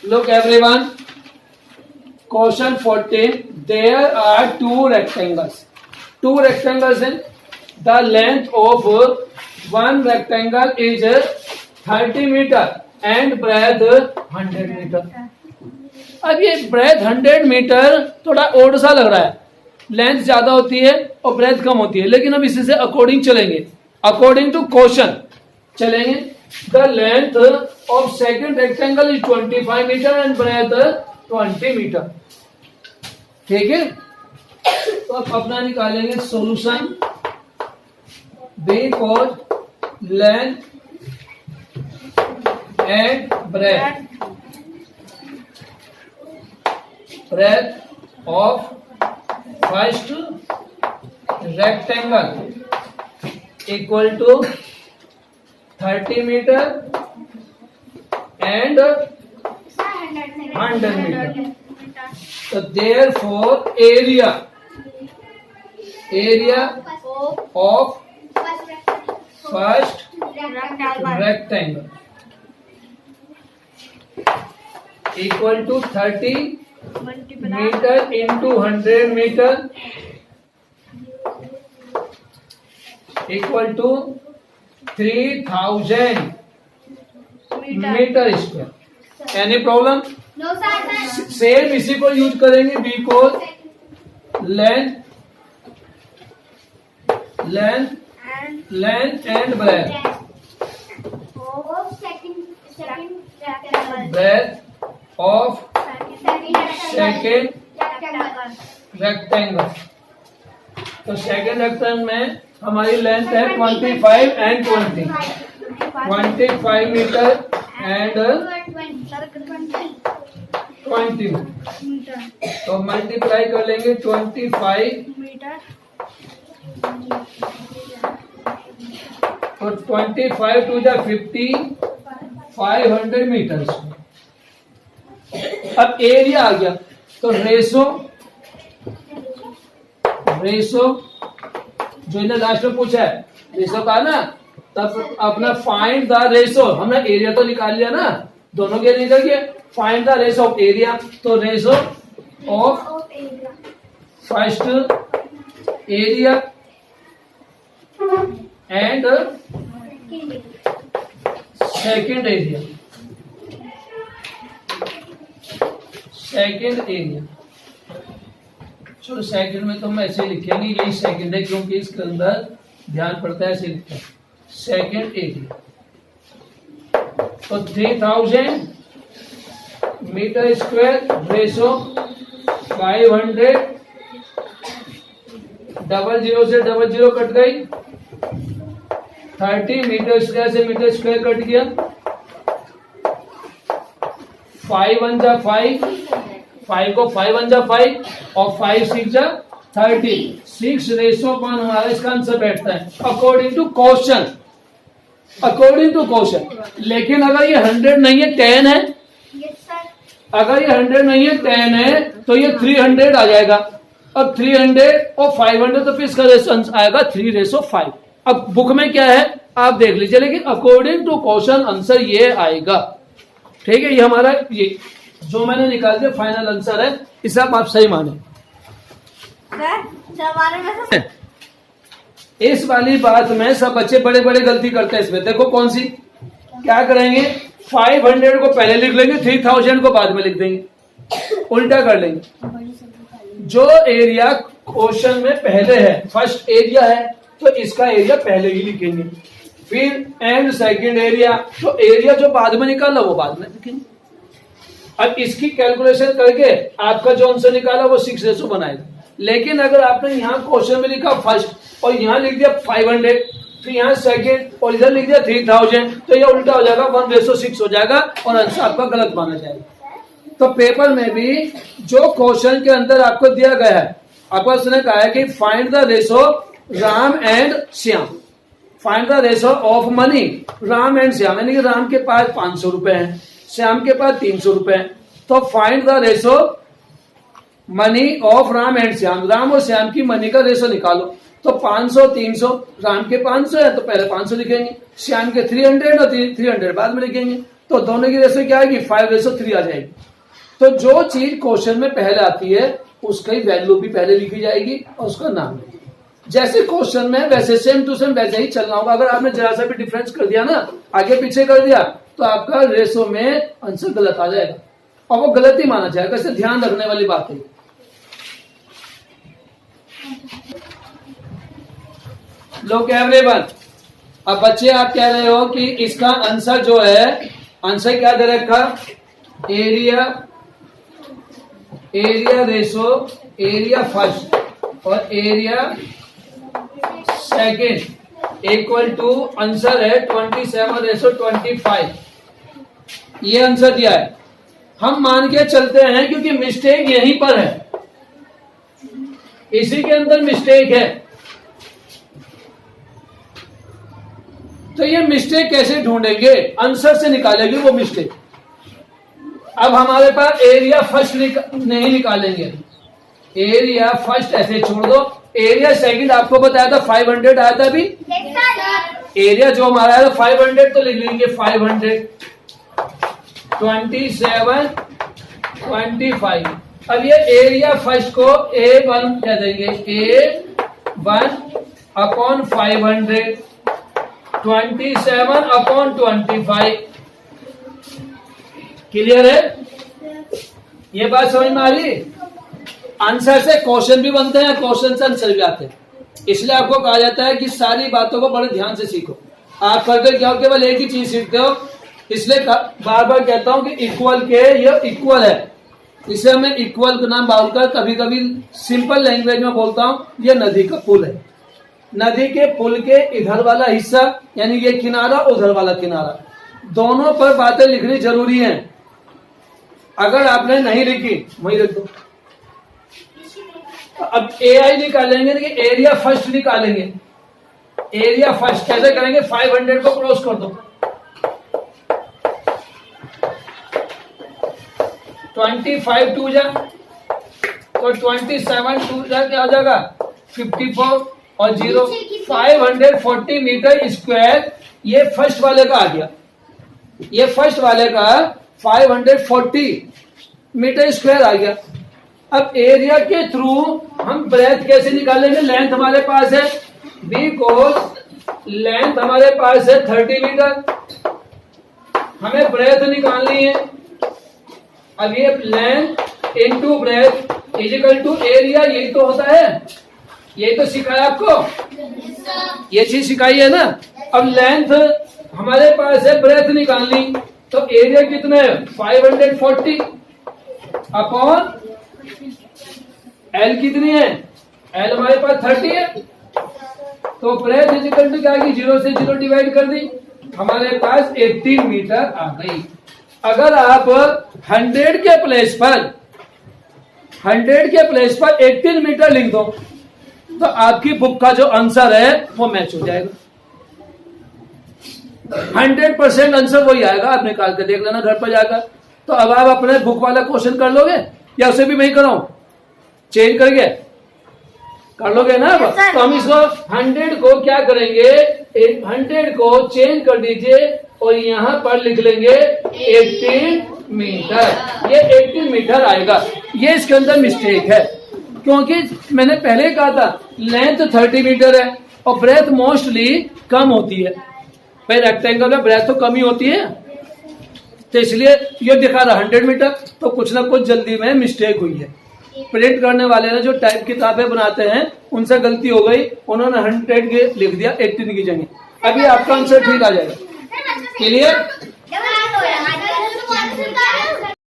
Look everyone. Question 14. There are two rectangles. Two rectangles in the length of one rectangle is 30 meter and breadth 100 meter. अब ये breath 100 metre थोड़ा odd सा लग रहा है, length ज्यादा होती है और ब्रेथ कम होती है, लेकिन अब इसी से अकॉर्डिंग चलेंगे, अकॉर्डिंग टू क्वेश्चन चलेंगे। The length of second rectangle is 25 metre and breadth 20 metre. ठीक है, तो अब अपना निकालेंगे solution. Because length and breadth of first rectangle equal to 30 meter and 100 meter. So therefore area of first rectangle equal to 30 meter into 100 meter equal to 3000 meter square. Any problem? No sir. Same इसी को use करेंगे, because length and breadth of second rectangle. तो second rectangle में हमारी length है 25 and 20, 25 metre and 20 metre. तो multiply कर लेंगे 25 मीटर और 25 टू द 50, 500 मीटर। अब एरिया आ गया, तो रेशो जो इन्हें लास्ट में पूछा है, रेशो का ना, तब अपना फाइंड द रेशो, हमने एरिया तो निकाल लिया ना, दोनों के निकल गए। Find the ratio of area, तो ratio of first area and second area, second area. चलो सेकेंड में तो हम ऐसे लिखेंगे, यही सेकेंड है क्योंकि इसके अंदर ध्यान पड़ता है, ऐसे लिखते हैं सेकेंड एरिया। तो 3000 मीटर स्क्वायर रेशो 500, 00 से 00 कट गई, 30 मीटर स्क्वायर से मीटर स्क्वायर कट गया, 5 1 जा 5, 5 को 5 1 जा 5 और 5 6 जा 30, 6 रेशो 1 हमारा इसका आंसर बैठता है according to question, according to question. लेकिन अगर ये 100 नहीं है 10 है, अगर ये 100 नहीं है 10 है तो ये 300 आ जाएगा। अब 300 और 500 तो फिर इसका रेशो आएगा 3:5। अब बुक में क्या है आप देख लीजिए, लेकिन अकॉर्डिंग टू क्वेश्चन आंसर ये आएगा। ठीक है, ये हमारा ये जो मैंने निकाल दिया फाइनल आंसर है, इसे आप सही माने। इस वाली बात में सब बच्चे बड़े बड़े गलती करते हैं। इसमें देखो कौन सी, क्या करेंगे, 500 को पहले लिख लेंगे, 3000 को बाद में लिख देंगे, उल्टा कर लेंगे। जो एरिया क्वेश्चन में पहले है, फर्स्ट एरिया है, तो इसका एरिया पहले ही लिखेंगे, फिर एंड सेकंड एरिया, तो एरिया जो बाद में निकाला वो बाद में लिखेंगे। अब इसकी कैलकुलेशन करके आपका जो आंसर निकाला वो 6:1 बनाएगा। लेकिन अगर आपने यहाँ क्वेश्चन में लिखा फर्स्ट और यहाँ लिख दिया 500, फिर यहाँ सेकंड और इधर लिख दिया 3000, तो ये उल्टा हो जाएगा, 1:6 हो जाएगा और आंसर आपका गलत माना जाएगा। तो पेपर में भी जो क्वेश्चन के अंदर आपको दिया गया है, आपको उसने कहा है कि find the ratio Ram and Shyam, find the ratio of money Ram and Shyam, यानी कि राम के पास 500 रुपए है, श्याम के पास 300 रुपए है। तो find the ratio money of Ram and Shyam, Ram और श्याम की मनी का रेशो निकालो। तो 500 300, राम के 500 है तो पहले 500 लिखेंगे, श्याम के 300 और 300 बाद में लिखेंगे। तो दोनों की रेशो क्या आएगी 5:3 आ जाएगी। तो जो चीज क्वेश्चन में पहले आती है उसकी वैल्यू भी पहले लिखी जाएगी और उसका नाम जैसे क्वेश्चन में वैसे सेम टू सेम वैसे ही चलना होगा। अगर आपने जरा सा भी डिफरेंस कर दिया ना, आगे पीछे कर दिया, तो आपका रेशो में आंसर गलत आ जाएगा और वो गलत ही माना जाएगा। इसे ध्यान रखने वाली बात है। लोग एवरीवन, अब बच्चे आप कह रहे हो कि इसका आंसर जो है, आंसर क्या दे रखा, एरिया रेशो, एरिया फर्स्ट और area second equal to answer है 27:25। ये आंसर दिया है। हम मान के चलते हैं क्योंकि मिस्टेक यहीं पर है, इसी के अंदर मिस्टेक है। तो ये मिस्टेक कैसे ढूंढेंगे, आंसर से निकालेंगे वो मिस्टेक। अब हमारे पास एरिया फर्स्ट नहीं निकालेंगे, एरिया फर्स्ट ऐसे छोड़ दो। एरिया सेकंड आपको बताया था 500 आया था अभी। एरिया जो हमारा है 500 तो लिख लेंगे 500 27:25। अब ये एरिया फर्स्ट को A1 कह देंगे, A1/500 27/25। क्लियर है? ये बात समझ में आ रही? आंसर से क्वेश्चन भी बनते हैं, क्वेश्चन से आंसर भी आते हैं। इसलिए आपको कहा जाता है कि सारी बातों को बड़े ध्यान से सीखो। आप करके क्या केवल एक ही चीज सीखते हो। इसलिए बार बार कहता हूं कि इक्वल के ये इक्वल है, इसे मैं इक्वल का नाम बोलकर कभी कभी सिंपल लैंग्वेज में बोलता हूं, ये नदी का पुल है। नदी के पुल के इधर वाला हिस्सा यानी ये किनारा, उधर वाला किनारा, दोनों पर बातें लिखनी जरूरी है। अगर आपने नहीं लिखी वही लिख दो। अब AI निकालेंगे कि एरिया फर्स्ट निकालेंगे। एरिया फर्स्ट कैसे करेंगे, 500 को क्रॉस कर दो, 25 2 जा तो 27 2 जा क्या हो जाएगा 54 और 0 540 मीटर स्क्वायर। ये फर्स्ट वाले का आ गया, ये फर्स्ट वाले का 540 मीटर स्क्वायर आ गया। अब एरिया के थ्रू हम ब्रेथ कैसे निकालेंगे, लेंथ हमारे पास है, बिकॉज लेंथ हमारे पास है 30 मीटर, हमें ब्रेथ निकालनी है। अब ये length into breadth is equal to area, यही तो होता है, यही तो सिखाया आपको, ये चीज सिखाई है ना। अब लेंथ हमारे पास है, ब्रेथ निकालनी, तो एरिया कितना है 540 अपॉन एल कितनी है, एल हमारे पास 30 है, तो ब्रेथ इजिकल टू क्या आएगी, 0 से 0 डिवाइड कर दी, हमारे पास 18 मीटर आ गई। अगर आप 100 के प्लेस पर 18 मीटर लिख दो तो आपकी बुक का जो आंसर है वो मैच हो जाएगा। 100% आंसर वही आएगा, आप निकाल के देख लेना घर पर जाकर। तो अब आप अपने बुक वाला क्वेश्चन कर लोगे या उसे भी मैं ही कराऊं, चेंज करके कर लोगे ना। तो हम इसको 100 को क्या करेंगे, 100 को चेंज कर दीजिए और यहां पर लिख लेंगे 18 मीटर। ये 18 मीटर आएगा। ये इसके अंदर मिस्टेक है क्योंकि मैंने पहले कहा था लेंथ 30 मीटर है और ब्रेथ मोस्टली कम होती है। भाई रेक्टेंगल में ब्रेथ तो कम ही होती है, तो इसलिए ये दिखा रहा 100 मीटर, तो कुछ ना कुछ जल्दी में मिस्टेक हुई है। प्रिंट करने वाले ने जो टाइप किताबें बनाते हैं उनसे गलती हो गई, उन्होंने 100 के लिख दिया 18 की जगह। अभी आपका आंसर ठीक आ जाएगा। क्लियर?